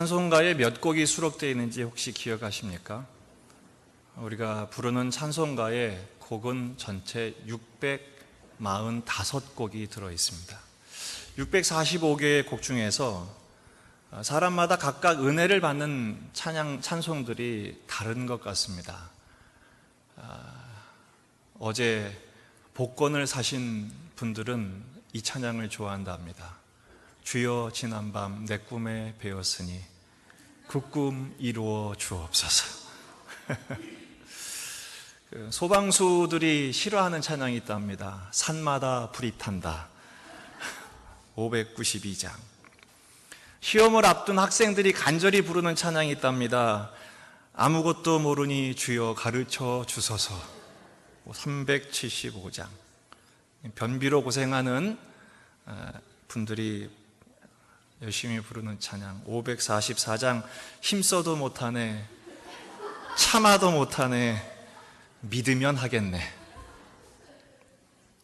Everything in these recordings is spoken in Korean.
찬송가에 몇 곡이 수록되어 있는지 혹시 기억하십니까? 우리가 부르는 찬송가의 곡은 전체 645곡이 들어있습니다. 645개의 곡 중에서 사람마다 각각 은혜를 받는 찬송들이 다른 것 같습니다. 어제 복권을 사신 분들은 이 찬양을 좋아한다 합니다. 주여 지난밤 내 꿈에 배웠으니 그 꿈 이루어 주옵소서. 소방수들이 싫어하는 찬양이 있답니다. 산마다 불이 탄다. 592장. 시험을 앞둔 학생들이 간절히 부르는 찬양이 있답니다. 아무것도 모르니 주여 가르쳐 주소서. 375장. 변비로 고생하는 분들이 열심히 부르는 찬양 544장. 힘써도 못하네, 참아도 못하네, 믿으면 하겠네.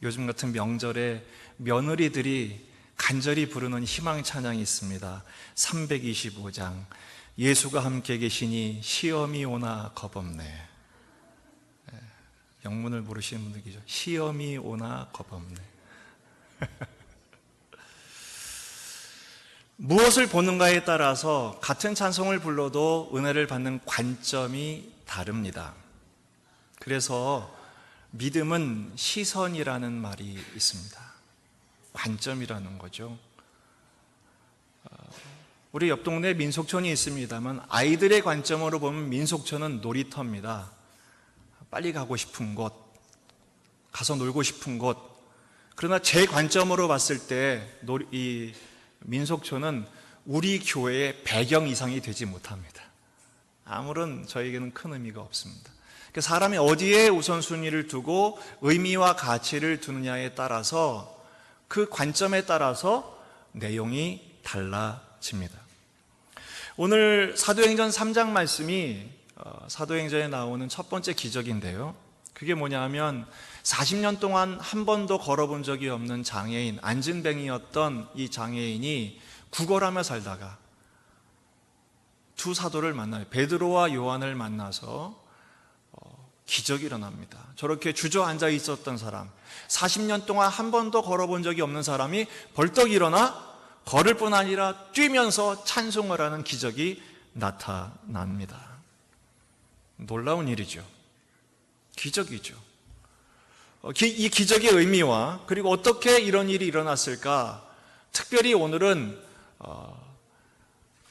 요즘 같은 명절에 며느리들이 간절히 부르는 희망 찬양이 있습니다. 325장. 예수가 함께 계시니 시험이 오나 겁없네. 영문을 모르시는 분들 계시죠? 시험이 오나 겁없네. 무엇을 보는가에 따라서 같은 찬송을 불러도 은혜를 받는 관점이 다릅니다. 그래서 믿음은 시선이라는 말이 있습니다. 관점이라는 거죠. 우리 옆 동네에 민속촌이 있습니다만 아이들의 관점으로 보면 민속촌은 놀이터입니다. 빨리 가고 싶은 곳, 가서 놀고 싶은 곳. 그러나 제 관점으로 봤을 때 이 민속촌은 우리 교회의 배경 이상이 되지 못합니다. 아무런 저에게는 큰 의미가 없습니다. 사람이 어디에 우선순위를 두고 의미와 가치를 두느냐에 따라서 그 관점에 따라서 내용이 달라집니다. 오늘 사도행전 3장 말씀이 사도행전에 나오는 첫 번째 기적인데요. 그게 뭐냐 하면 40년 동안 한 번도 걸어본 적이 없는 장애인, 안진뱅이였던 이 장애인이 구걸하며 살다가 두 사도를 만나요. 베드로와 요한을 만나서 기적이 일어납니다. 저렇게 주저앉아 있었던 사람, 40년 동안 한 번도 걸어본 적이 없는 사람이 벌떡 일어나 걸을 뿐 아니라 뛰면서 찬송을 하는 기적이 나타납니다. 놀라운 일이죠. 기적이죠. 이 기적의 의미와 그리고 어떻게 이런 일이 일어났을까? 특별히 오늘은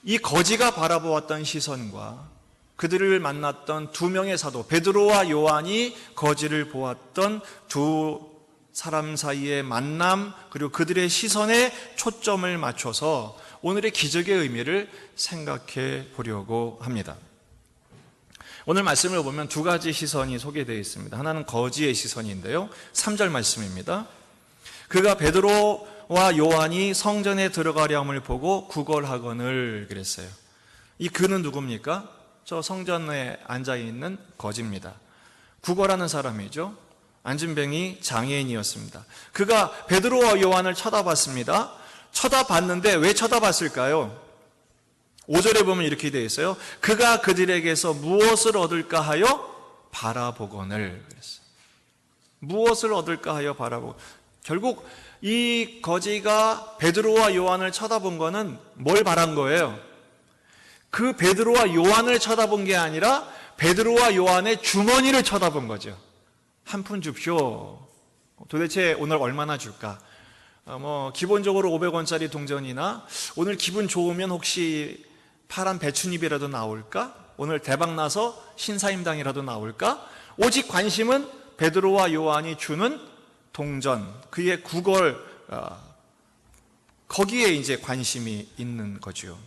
이 거지가 바라보았던 시선과 그들을 만났던 두 명의 사도 베드로와 요한이 거지를 보았던 두 사람 사이의 만남, 그리고 그들의 시선에 초점을 맞춰서 오늘의 기적의 의미를 생각해 보려고 합니다. 오늘 말씀을 보면 두 가지 시선이 소개되어 있습니다. 하나는 거지의 시선인데요, 3절 말씀입니다. 그가 베드로와 요한이 성전에 들어가려 함을 보고 구걸하거늘 그랬어요. 이 그는 누굽니까? 저 성전에 앉아있는 거지입니다. 구걸하는 사람이죠. 안진뱅이 장애인이었습니다. 그가 베드로와 요한을 쳐다봤습니다. 쳐다봤는데 왜 쳐다봤을까요? 5절에 보면 이렇게 되어 있어요. 그가 그들에게서 무엇을 얻을까 하여 바라보거늘 그랬어요. 무엇을 얻을까 하여 바라보고, 결국 이 거지가 베드로와 요한을 쳐다본 거는 뭘 바란 거예요? 그 베드로와 요한을 쳐다본 게 아니라 베드로와 요한의 주머니를 쳐다본 거죠. 한 푼 줍쇼. 도대체 오늘 얼마나 줄까? 기본적으로 500원짜리 동전이나 오늘 기분 좋으면 혹시 파란 배춧잎이라도 나올까? 오늘 대박나서 신사임당이라도 나올까? 오직 관심은 베드로와 요한이 주는 동전, 그의 구걸, 거기에 이제 관심이 있는 거죠.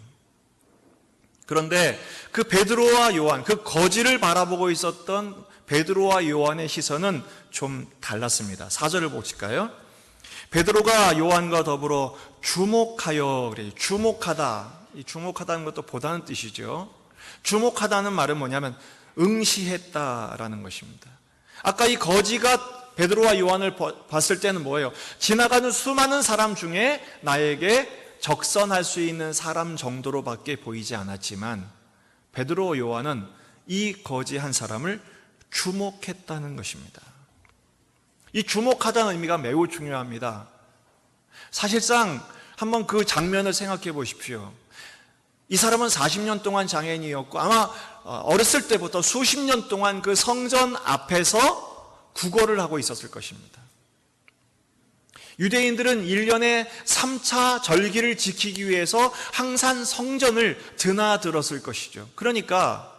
그런데 그 베드로와 요한, 그 거지를 바라보고 있었던 베드로와 요한의 시선은 좀 달랐습니다. 4절을 보실까요? 베드로가 요한과 더불어 주목하여 그래요. 주목하다. 이 주목하다는 것도 보다는 뜻이죠. 주목하다는 말은 뭐냐면 응시했다라는 것입니다. 아까 이 거지가 베드로와 요한을 봤을 때는 뭐예요? 지나가는 수많은 사람 중에 나에게 적선할 수 있는 사람 정도로밖에 보이지 않았지만 베드로 요한은 이 거지 한 사람을 주목했다는 것입니다. 이 주목하다는 의미가 매우 중요합니다. 사실상 한번 그 장면을 생각해 보십시오. 이 사람은 40년 동안 장애인이었고 아마 어렸을 때부터 수십 년 동안 그 성전 앞에서 구걸을 하고 있었을 것입니다. 유대인들은 1년에 3차 절기를 지키기 위해서 항상 성전을 드나들었을 것이죠. 그러니까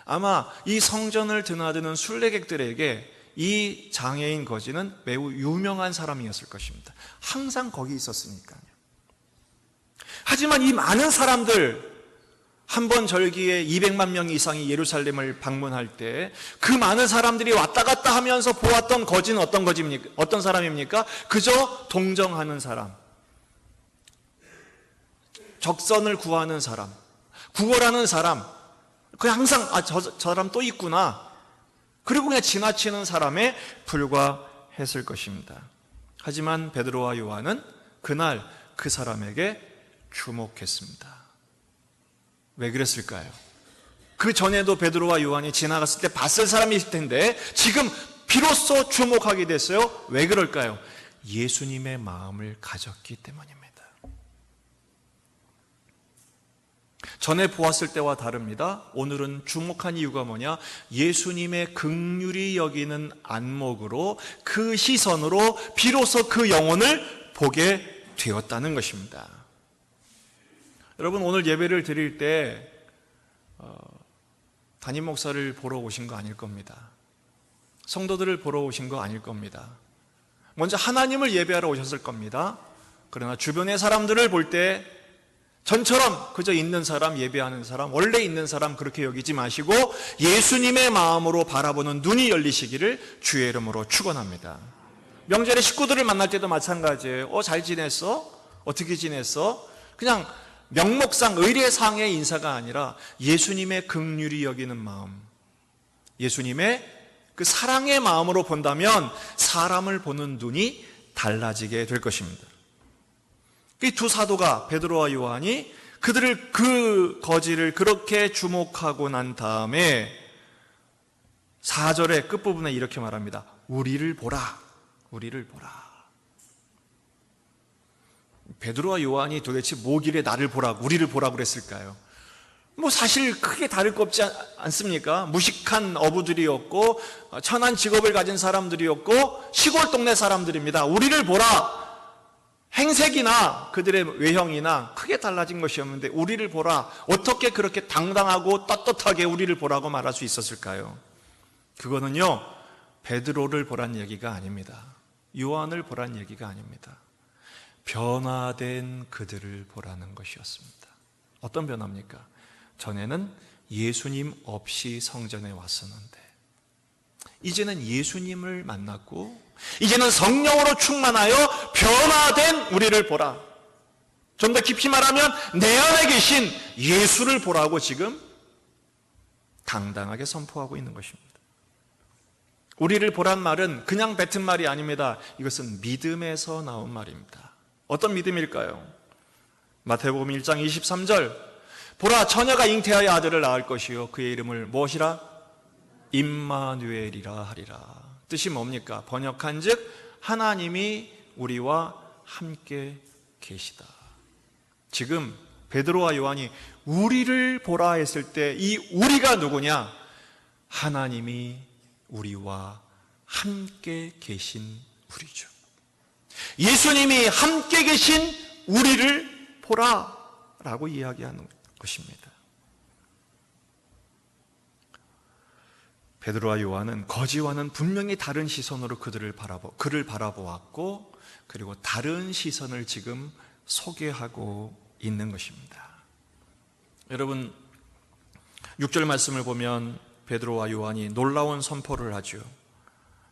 아마 이 성전을 드나드는 순례객들에게 이 장애인 거지는 매우 유명한 사람이었을 것입니다. 항상 거기 있었으니까요. 하지만 이 많은 사람들, 한 번 절기에 200만 명 이상이 예루살렘을 방문할 때 그 많은 사람들이 왔다 갔다 하면서 보았던 거지는 어떤 거지입니까? 어떤 사람입니까? 그저 동정하는 사람, 적선을 구하는 사람, 구걸하는 사람, 그냥 항상 저 사람 또 있구나, 그리고 그냥 지나치는 사람에 불과했을 것입니다. 하지만 베드로와 요한은 그날 그 사람에게 주목했습니다. 왜 그랬을까요? 그 전에도 베드로와 요한이 지나갔을 때 봤을 사람이 있을 텐데 지금 비로소 주목하게 됐어요. 왜 그럴까요? 예수님의 마음을 가졌기 때문입니다. 전에 보았을 때와 다릅니다. 오늘은 주목한 이유가 뭐냐? 예수님의 긍휼히 여기는 안목으로, 그 시선으로 비로소 그 영혼을 보게 되었다는 것입니다. 여러분, 오늘 예배를 드릴 때 담임 목사를 보러 오신 거 아닐 겁니다. 성도들을 보러 오신 거 아닐 겁니다. 먼저 하나님을 예배하러 오셨을 겁니다. 그러나 주변의 사람들을 볼 때 전처럼 그저 있는 사람, 예배하는 사람, 원래 있는 사람 그렇게 여기지 마시고 예수님의 마음으로 바라보는 눈이 열리시기를 주의 이름으로 축원합니다. 명절에 식구들을 만날 때도 마찬가지예요. 잘 지냈어? 어떻게 지냈어? 그냥 명목상 의례상의 인사가 아니라 예수님의 긍휼히 여기는 마음, 예수님의 그 사랑의 마음으로 본다면 사람을 보는 눈이 달라지게 될 것입니다. 이 두 사도가, 베드로와 요한이 그들을, 그 거지를 그렇게 주목하고 난 다음에 4절의 끝부분에 이렇게 말합니다. 우리를 보라, 우리를 보라. 베드로와 요한이 도대체 뭐길래 나를 보라고, 우리를 보라고 그랬을까요? 사실 크게 다를 거 없지 않습니까? 무식한 어부들이었고 천한 직업을 가진 사람들이었고 시골 동네 사람들입니다. 우리를 보라. 행색이나 그들의 외형이나 크게 달라진 것이 없는데 우리를 보라. 어떻게 그렇게 당당하고 떳떳하게 우리를 보라고 말할 수 있었을까요? 그거는요, 베드로를 보란 얘기가 아닙니다. 요한을 보란 얘기가 아닙니다. 변화된 그들을 보라는 것이었습니다. 어떤 변화입니까? 전에는 예수님 없이 성전에 왔었는데 이제는 예수님을 만났고 이제는 성령으로 충만하여 변화된 우리를 보라. 좀 더 깊이 말하면 내 안에 계신 예수를 보라고 지금 당당하게 선포하고 있는 것입니다. 우리를 보란 말은 그냥 뱉은 말이 아닙니다. 이것은 믿음에서 나온 말입니다. 어떤 믿음일까요? 마태복음 1장 23절, 보라, 처녀가 잉태하여 아들을 낳을 것이요 그의 이름을 무엇이라? 임마누엘이라 하리라. 뜻이 뭡니까? 번역한즉 하나님이 우리와 함께 계시다. 지금 베드로와 요한이 우리를 보라 했을 때 이 우리가 누구냐? 하나님이 우리와 함께 계신 우리죠. 예수님이 함께 계신 우리를 보라라고 이야기하는 것입니다. 베드로와 요한은 거지와는 분명히 다른 시선으로 그를 바라보았고 그리고 다른 시선을 지금 소개하고 있는 것입니다. 여러분, 6절 말씀을 보면 베드로와 요한이 놀라운 선포를 하죠.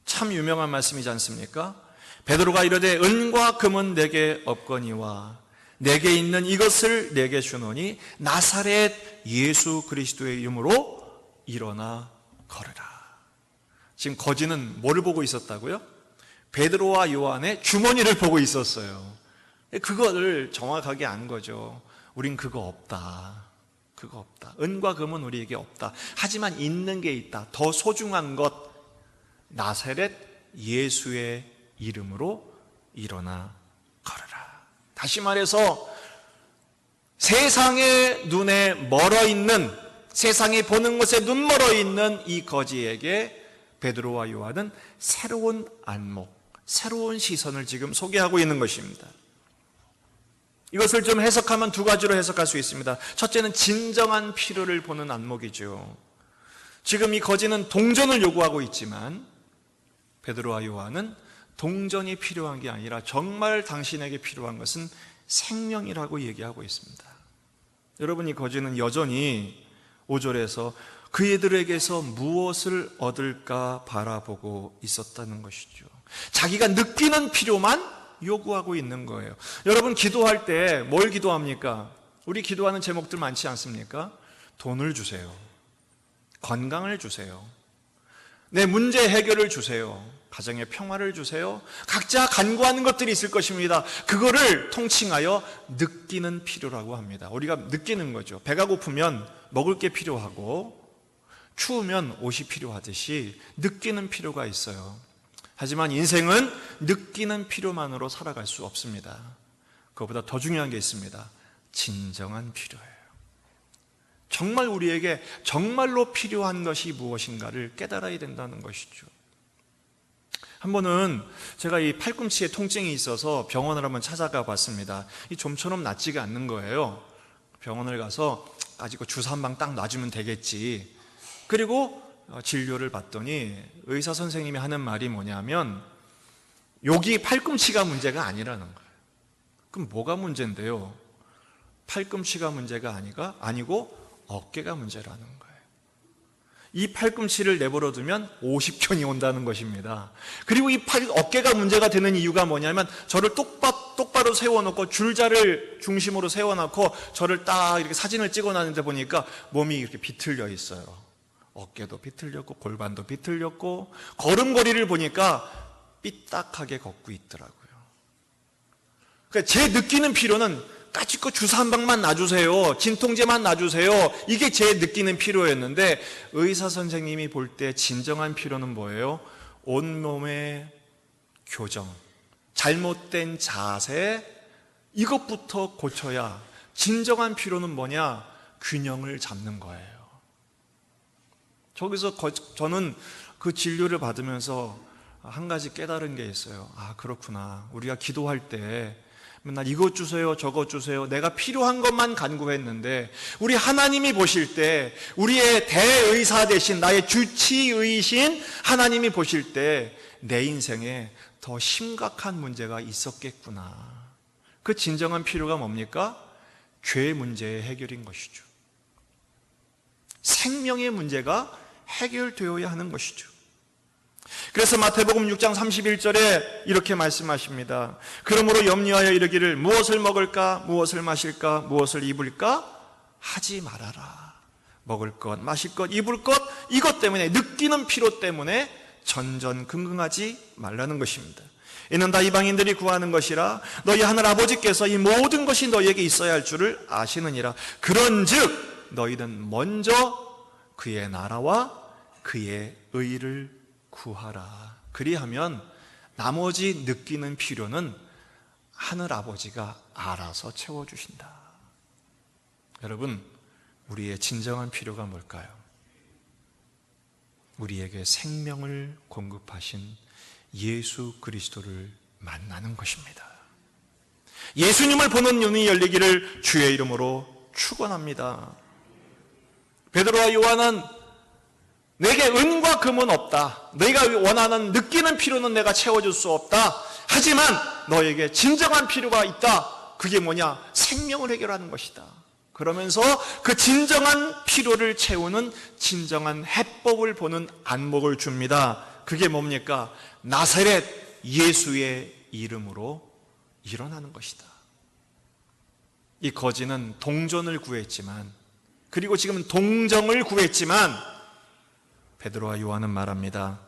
참 유명한 말씀이지 않습니까? 베드로가 이르되 은과 금은 내게 없거니와 내게 있는 이것을 내게 주노니 나사렛 예수 그리스도의 이름으로 일어나 걸으라. 지금 거지는 뭐를 보고 있었다고요? 베드로와 요한의 주머니를 보고 있었어요. 그거를 정확하게 안 거죠. 우린 그거 없다. 그거 없다. 은과 금은 우리에게 없다. 하지만 있는 게 있다. 더 소중한 것, 나사렛 예수의 이름으로 일어나 걸어라. 다시 말해서 세상의 눈에 멀어 있는, 세상이 보는 것에 눈 멀어 있는 이 거지에게 베드로와 요한은 새로운 안목, 새로운 시선을 지금 소개하고 있는 것입니다. 이것을 좀 해석하면 두 가지로 해석할 수 있습니다. 첫째는 진정한 필요를 보는 안목이죠. 지금 이 거지는 동전을 요구하고 있지만 베드로와 요한은 동전이 필요한 게 아니라 정말 당신에게 필요한 것은 생명이라고 얘기하고 있습니다. 여러분, 이 거지는 여전히 5절에서 그들에게서 무엇을 얻을까 바라보고 있었다는 것이죠. 자기가 느끼는 필요만 요구하고 있는 거예요. 여러분, 기도할 때 뭘 기도합니까? 우리 기도하는 제목들 많지 않습니까? 돈을 주세요. 건강을 주세요. 내 문제 해결을 주세요. 가정의 평화를 주세요. 각자 간구하는 것들이 있을 것입니다. 그거를 통칭하여 느끼는 필요라고 합니다. 우리가 느끼는 거죠. 배가 고프면 먹을 게 필요하고 추우면 옷이 필요하듯이 느끼는 필요가 있어요. 하지만 인생은 느끼는 필요만으로 살아갈 수 없습니다. 그것보다 더 중요한 게 있습니다. 진정한 필요예요. 정말 우리에게 정말로 필요한 것이 무엇인가를 깨달아야 된다는 것이죠. 한 번은 제가 이 팔꿈치에 통증이 있어서 병원을 한번 찾아가 봤습니다. 이 좀처럼 낫지가 않는 거예요. 병원을 가서 아직 주사 한 방 딱 놔주면 되겠지. 그리고 진료를 받더니 의사 선생님이 하는 말이 뭐냐면 여기 팔꿈치가 문제가 아니라는 거예요. 그럼 뭐가 문제인데요? 팔꿈치가 문제가 아니고 어깨가 문제라는 거예요. 이 팔꿈치를 내버려 두면 50견이 온다는 것입니다. 그리고 이 어깨가 문제가 되는 이유가 뭐냐면 저를 똑바로 세워놓고 줄자를 중심으로 세워놓고 저를 딱 이렇게 사진을 찍어놨는데 보니까 몸이 이렇게 비틀려 있어요. 어깨도 비틀렸고 골반도 비틀렸고 걸음걸이를 보니까 삐딱하게 걷고 있더라고요. 그러니까 제 느끼는 필요는 까짓거 주사 한 방만 놔주세요. 진통제만 놔주세요. 이게 제 느끼는 필요였는데 의사 선생님이 볼 때 진정한 필요는 뭐예요? 온몸의 교정, 잘못된 자세, 이것부터 고쳐야 진정한 필요는 뭐냐? 균형을 잡는 거예요. 저는 그 진료를 받으면서 한 가지 깨달은 게 있어요. 아, 그렇구나. 우리가 기도할 때 맨날 이것 주세요, 저것 주세요. 내가 필요한 것만 간구했는데 우리 하나님이 보실 때 우리의 대의사 대신 나의 주치의신 하나님이 보실 때 내 인생에 더 심각한 문제가 있었겠구나. 그 진정한 필요가 뭡니까? 죄 문제의 해결인 것이죠. 생명의 문제가 해결되어야 하는 것이죠. 그래서 마태복음 6장 31절에 이렇게 말씀하십니다. 그러므로 염려하여 이르기를 무엇을 먹을까, 무엇을 마실까, 무엇을 입을까 하지 말아라. 먹을 것, 마실 것, 입을 것, 이것 때문에, 느끼는 필요 때문에 전전긍긍하지 말라는 것입니다. 이는 다 이방인들이 구하는 것이라 너희 하늘 아버지께서 이 모든 것이 너희에게 있어야 할 줄을 아시느니라. 그런즉 너희는 먼저 그의 나라와 그의 의를 구하라. 그리하면 나머지 느끼는 필요는 하늘 아버지가 알아서 채워주신다. 여러분, 우리의 진정한 필요가 뭘까요? 우리에게 생명을 공급하신 예수 그리스도를 만나는 것입니다. 예수님을 보는 눈이 열리기를 주의 이름으로 축원합니다. 베드로와 요한은 내게 은과 금은 없다. 내가 원하는 느끼는 필요는 내가 채워줄 수 없다. 하지만 너에게 진정한 필요가 있다. 그게 뭐냐? 생명을 해결하는 것이다. 그러면서 그 진정한 필요를 채우는 진정한 해법을 보는 안목을 줍니다. 그게 뭡니까? 나사렛 예수의 이름으로 일어나는 것이다. 이 거지는 동전을 구했지만, 그리고 지금은 동정을 구했지만, 베드로와 요한은 말합니다.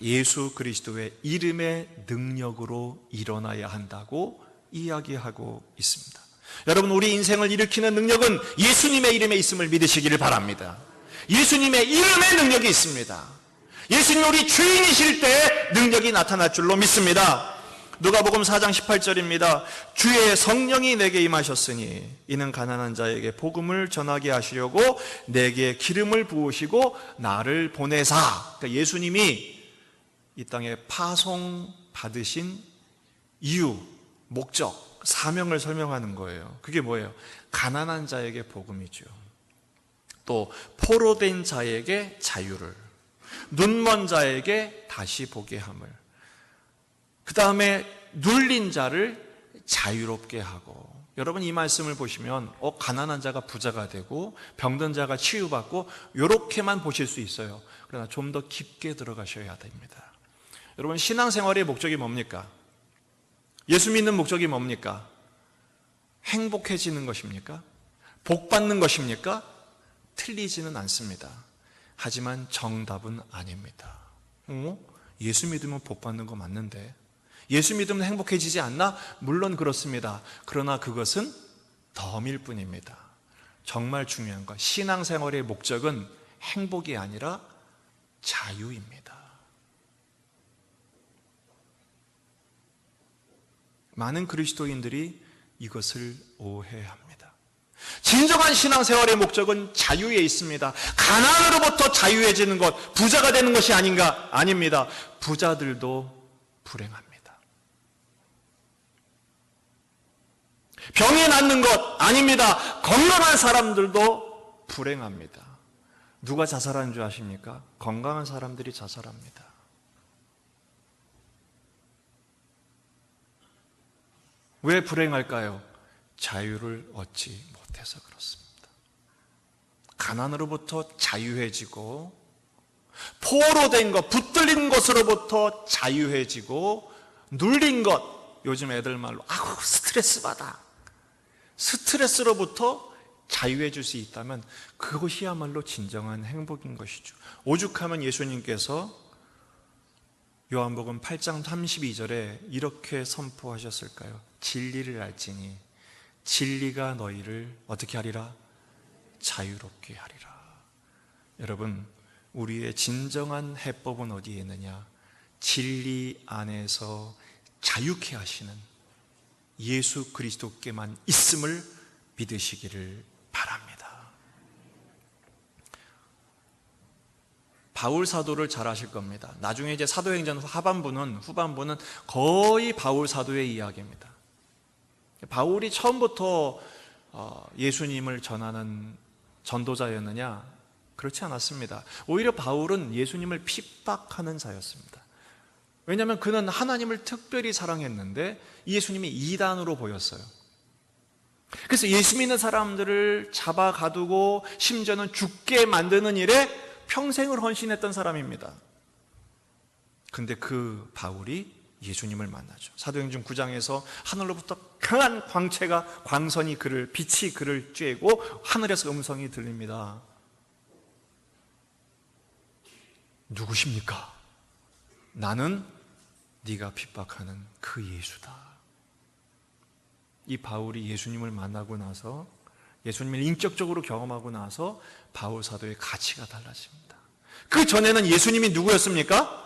예수 그리스도의 이름의 능력으로 일어나야 한다고 이야기하고 있습니다. 여러분, 우리 인생을 일으키는 능력은 예수님의 이름에 있음을 믿으시기를 바랍니다. 예수님의 이름에 능력이 있습니다. 예수님 우리 주인이실 때 능력이 나타날 줄로 믿습니다. 누가복음 4장 18절입니다. 주의 성령이 내게 임하셨으니 이는 가난한 자에게 복음을 전하게 하시려고 내게 기름을 부으시고 나를 보내사. 그러니까 예수님이 이 땅에 파송 받으신 이유, 목적, 사명을 설명하는 거예요. 그게 뭐예요? 가난한 자에게 복음이죠. 또 포로된 자에게 자유를, 눈먼 자에게 다시 보게 함을, 그 다음에 눌린 자를 자유롭게 하고. 여러분, 이 말씀을 보시면 가난한 자가 부자가 되고 병든 자가 치유받고 이렇게만 보실 수 있어요. 그러나 좀 더 깊게 들어가셔야 됩니다. 여러분, 신앙생활의 목적이 뭡니까? 예수 믿는 목적이 뭡니까? 행복해지는 것입니까? 복 받는 것입니까? 틀리지는 않습니다. 하지만 정답은 아닙니다. 예수 믿으면 복 받는 거 맞는데, 예수 믿으면 행복해지지 않나? 물론 그렇습니다. 그러나 그것은 덤일 뿐입니다. 정말 중요한 것, 신앙생활의 목적은 행복이 아니라 자유입니다. 많은 그리스도인들이 이것을 오해합니다. 진정한 신앙생활의 목적은 자유에 있습니다. 가난으로부터 자유해지는 것, 부자가 되는 것이 아닌가? 아닙니다. 부자들도 불행합니다. 병이 낫는 것 아닙니다. 건강한 사람들도 불행합니다. 누가 자살하는 줄 아십니까? 건강한 사람들이 자살합니다. 왜 불행할까요? 자유를 얻지 못해서 그렇습니다. 가난으로부터 자유해지고, 포로된 것, 붙들린 것으로부터 자유해지고, 눌린 것, 요즘 애들 말로 스트레스 받아, 스트레스로부터 자유해질 수 있다면 그것이야말로 진정한 행복인 것이죠. 오죽하면 예수님께서 요한복음 8장 32절에 이렇게 선포하셨을까요? 진리를 알지니 진리가 너희를 어떻게 하리라? 자유롭게 하리라. 여러분, 우리의 진정한 해법은 어디에 있느냐? 진리 안에서 자유케 하시는 예수 그리스도께만 있음을 믿으시기를 바랍니다. 바울 사도를 잘 아실 겁니다. 나중에 이제 사도행전 후반부는 거의 바울 사도의 이야기입니다. 바울이 처음부터 예수님을 전하는 전도자였느냐? 그렇지 않았습니다. 오히려 바울은 예수님을 핍박하는 자였습니다. 왜냐하면 그는 하나님을 특별히 사랑했는데 예수님이 이단으로 보였어요. 그래서 예수 믿는 사람들을 잡아 가두고 심지어는 죽게 만드는 일에 평생을 헌신했던 사람입니다. 근데 그 바울이 예수님을 만나죠. 사도행전 9장에서 하늘로부터 강한 광선이 빛이 그를 쬐고 하늘에서 음성이 들립니다. 누구십니까? 나는 네가 핍박하는 그 예수다. 이 바울이 예수님을 만나고 나서, 예수님을 인격적으로 경험하고 나서 바울 사도의 가치가 달라집니다. 그 전에는 예수님이 누구였습니까?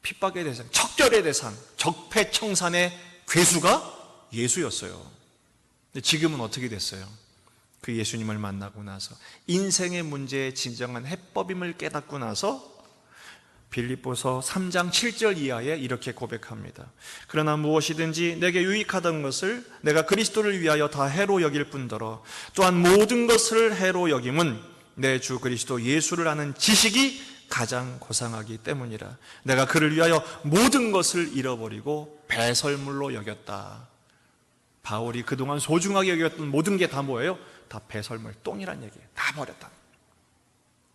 핍박의 대상, 척결의 대상, 적폐청산의 괴수가 예수였어요. 근데 지금은 어떻게 됐어요? 그 예수님을 만나고 나서 인생의 문제의 진정한 해법임을 깨닫고 나서 빌립보서 3장 7절 이하에 이렇게 고백합니다. 그러나 무엇이든지 내게 유익하던 것을 내가 그리스도를 위하여 다 해로 여길 뿐더러 또한 모든 것을 해로 여김은 내 주 그리스도 예수를 아는 지식이 가장 고상하기 때문이라. 내가 그를 위하여 모든 것을 잃어버리고 배설물로 여겼다. 바울이 그동안 소중하게 여겼던 모든 게 다 뭐예요? 다 배설물, 똥이란 얘기예요. 다 버렸다.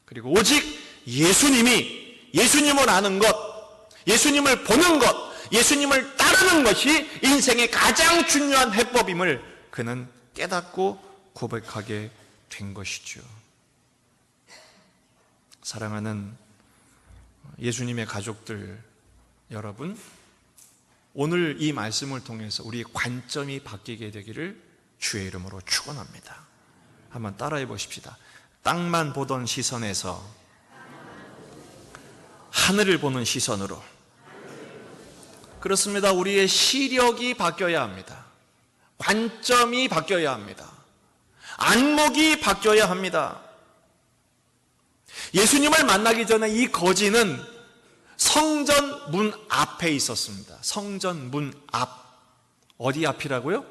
그리고 오직 예수님을 아는 것, 예수님을 보는 것, 예수님을 따르는 것이 인생의 가장 중요한 해법임을 그는 깨닫고 고백하게 된 것이죠. 사랑하는 예수님의 가족들 여러분, 오늘 이 말씀을 통해서 우리의 관점이 바뀌게 되기를 주의 이름으로 축원합니다. 한번 따라해 보십시다. 땅만 보던 시선에서 하늘을 보는 시선으로. 그렇습니다. 우리의 시력이 바뀌어야 합니다. 관점이 바뀌어야 합니다. 안목이 바뀌어야 합니다. 예수님을 만나기 전에 이 거지는 성전 문 앞에 있었습니다. 성전 문 앞. 어디 앞이라고요?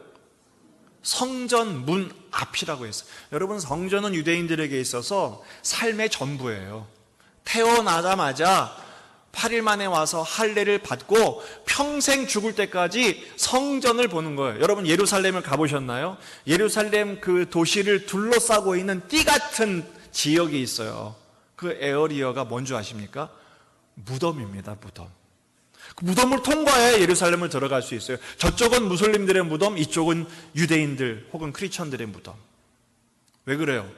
성전 문 앞이라고 했어요. 여러분, 성전은 유대인들에게 있어서 삶의 전부예요. 태어나자마자 8일 만에 와서 할례를 받고 평생 죽을 때까지 성전을 보는 거예요. 여러분, 예루살렘을 가보셨나요? 예루살렘 그 도시를 둘러싸고 있는 띠 같은 지역이 있어요. 그 에어리어가 뭔지 아십니까? 무덤입니다. 무덤. 그 무덤을 통과해 예루살렘을 들어갈 수 있어요. 저쪽은 무슬림들의 무덤, 이쪽은 유대인들 혹은 크리스천들의 무덤. 왜 그래요?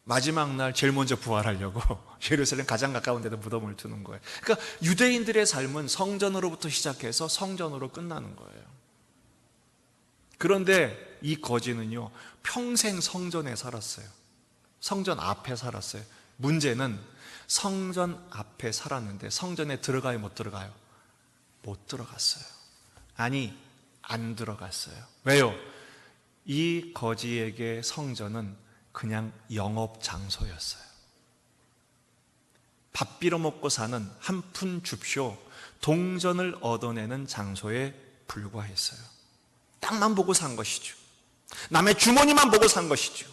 마지막 날 제일 먼저 부활하려고 예루살렘 가장 가까운 데다 무덤을 두는 거예요. 그러니까 유대인들의 삶은 성전으로부터 시작해서 성전으로 끝나는 거예요. 그런데 이 거지는요, 평생 성전에 살았어요. 성전 앞에 살았어요. 문제는 성전 앞에 살았는데 성전에 들어가요, 못 들어가요? 못 들어갔어요. 아니, 안 들어갔어요. 왜요? 이 거지에게 성전은 그냥 영업 장소였어요. 밥 빌어먹고 사는 한 푼 줍쇼, 동전을 얻어내는 장소에 불과했어요. 땅만 보고 산 것이죠. 남의 주머니만 보고 산 것이죠.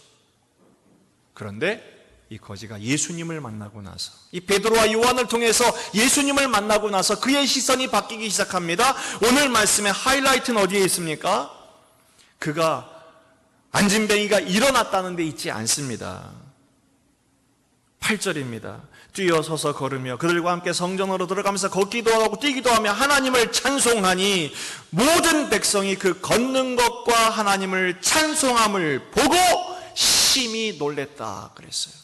그런데 이 거지가 예수님을 만나고 나서, 이 베드로와 요한을 통해서 예수님을 만나고 나서 그의 시선이 바뀌기 시작합니다. 오늘 말씀의 하이라이트는 어디에 있습니까? 그가 안진뱅이가 일어났다는 데 있지 않습니다. 8절입니다. 뛰어서서 걸으며 그들과 함께 성전으로 들어가면서 걷기도 하고 뛰기도 하며 하나님을 찬송하니 모든 백성이 그 걷는 것과 하나님을 찬송함을 보고 심히 놀랬다 그랬어요.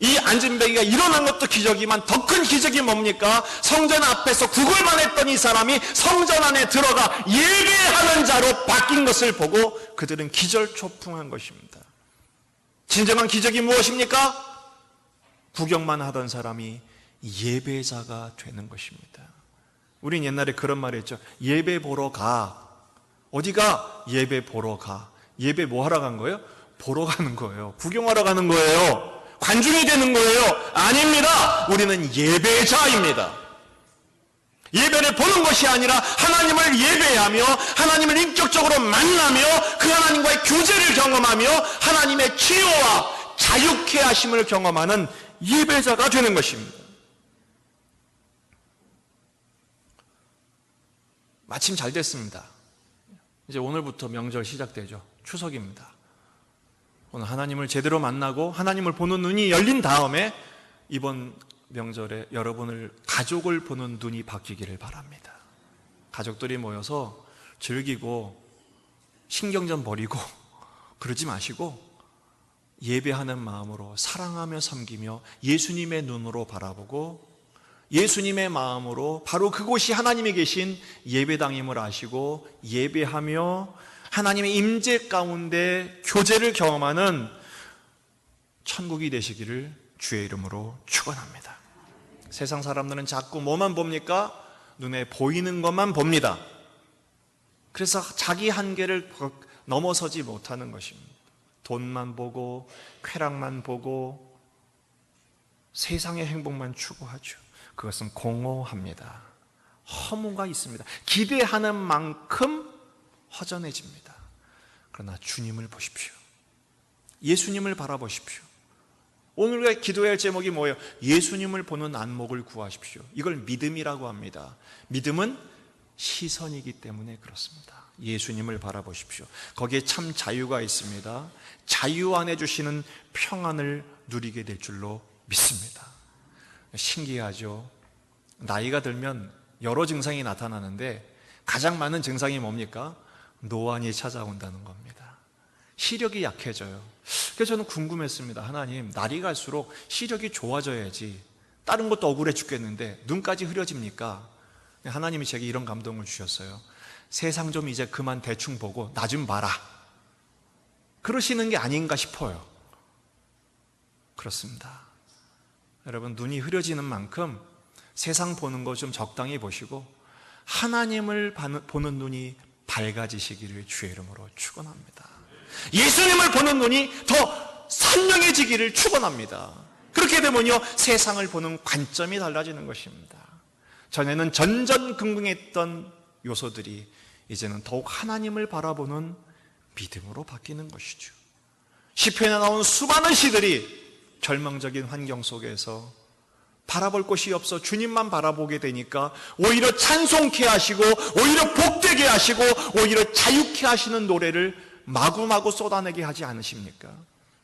이 안진뱅이가 일어난 것도 기적이지만 더 큰 기적이 뭡니까? 성전 앞에서 구걸만 했던 이 사람이 성전 안에 들어가 예배하는 자로 바뀐 것을 보고 그들은 기절초풍한 것입니다. 진정한 기적이 무엇입니까? 구경만 하던 사람이 예배자가 되는 것입니다. 우린 옛날에 그런 말이 있죠. 예배 보러 가. 어디가? 예배 보러 가. 예배 뭐 하러 간 거예요? 보러 가는 거예요. 구경하러 가는 거예요. 관중이 되는 거예요. 아닙니다. 우리는 예배자입니다. 예배를 보는 것이 아니라 하나님을 예배하며 하나님을 인격적으로 만나며 그 하나님과의 교제를 경험하며 하나님의 치유와 자유케 하심을 경험하는 예배자가 되는 것입니다. 마침 잘 됐습니다. 이제 오늘부터 명절 시작되죠. 추석입니다. 오늘 하나님을 제대로 만나고 하나님을 보는 눈이 열린 다음에 이번 명절에 여러분을 가족을 보는 눈이 바뀌기를 바랍니다. 가족들이 모여서 즐기고 신경전 버리고 그러지 마시고 예배하는 마음으로 사랑하며 섬기며 예수님의 눈으로 바라보고 예수님의 마음으로 바로 그곳이 하나님이 계신 예배당임을 아시고 예배하며 하나님의 임재 가운데 교제를 경험하는 천국이 되시기를 주의 이름으로 축원합니다. 세상 사람들은 자꾸 뭐만 봅니까? 눈에 보이는 것만 봅니다. 그래서 자기 한계를 넘어서지 못하는 것입니다. 돈만 보고 쾌락만 보고 세상의 행복만 추구하죠. 그것은 공허합니다. 허무가 있습니다. 기대하는 만큼 허전해집니다. 그러나 주님을 보십시오. 예수님을 바라보십시오. 오늘 기도해야 할 제목이 뭐예요? 예수님을 보는 안목을 구하십시오. 이걸 믿음이라고 합니다. 믿음은 시선이기 때문에 그렇습니다. 예수님을 바라보십시오. 거기에 참 자유가 있습니다. 자유 안에 주시는 평안을 누리게 될 줄로 믿습니다. 신기하죠? 나이가 들면 여러 증상이 나타나는데 가장 많은 증상이 뭡니까? 노안이 찾아온다는 겁니다. 시력이 약해져요. 그래서 저는 궁금했습니다. 하나님, 날이 갈수록 시력이 좋아져야지 다른 것도 억울해 죽겠는데 눈까지 흐려집니까? 하나님이 제게 이런 감동을 주셨어요. 세상 좀 이제 그만 대충 보고 나 좀 봐라, 그러시는 게 아닌가 싶어요. 그렇습니다. 여러분, 눈이 흐려지는 만큼 세상 보는 거 좀 적당히 보시고 하나님을 보는 눈이 밝아지시기를 주의 이름으로 축원합니다. 예수님을 보는 눈이 더 선명해지기를 축원합니다. 그렇게 되면요, 세상을 보는 관점이 달라지는 것입니다. 전에는 전전긍긍했던 요소들이 이제는 더욱 하나님을 바라보는 믿음으로 바뀌는 것이죠. 시편에 나온 수많은 시들이 절망적인 환경 속에서 바라볼 곳이 없어 주님만 바라보게 되니까 오히려 찬송케 하시고, 오히려 복되게 하시고, 오히려 자유케 하시는 노래를 마구마구 쏟아내게 하지 않으십니까?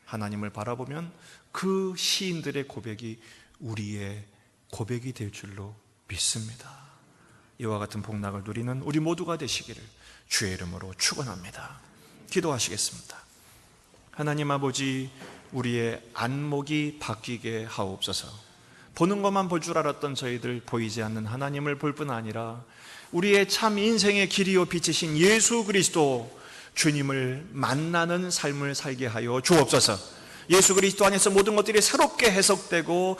하나님을 바라보면 그 시인들의 고백이 우리의 고백이 될 줄로 믿습니다. 이와 같은 복락을 누리는 우리 모두가 되시기를 주의 이름으로 축원합니다. 기도하시겠습니다. 하나님 아버지, 우리의 안목이 바뀌게 하옵소서. 보는 것만 볼 줄 알았던 저희들 보이지 않는 하나님을 볼 뿐 아니라 우리의 참 인생의 길이요 빛이신 예수 그리스도 주님을 만나는 삶을 살게 하여 주옵소서. 예수 그리스도 안에서 모든 것들이 새롭게 해석되고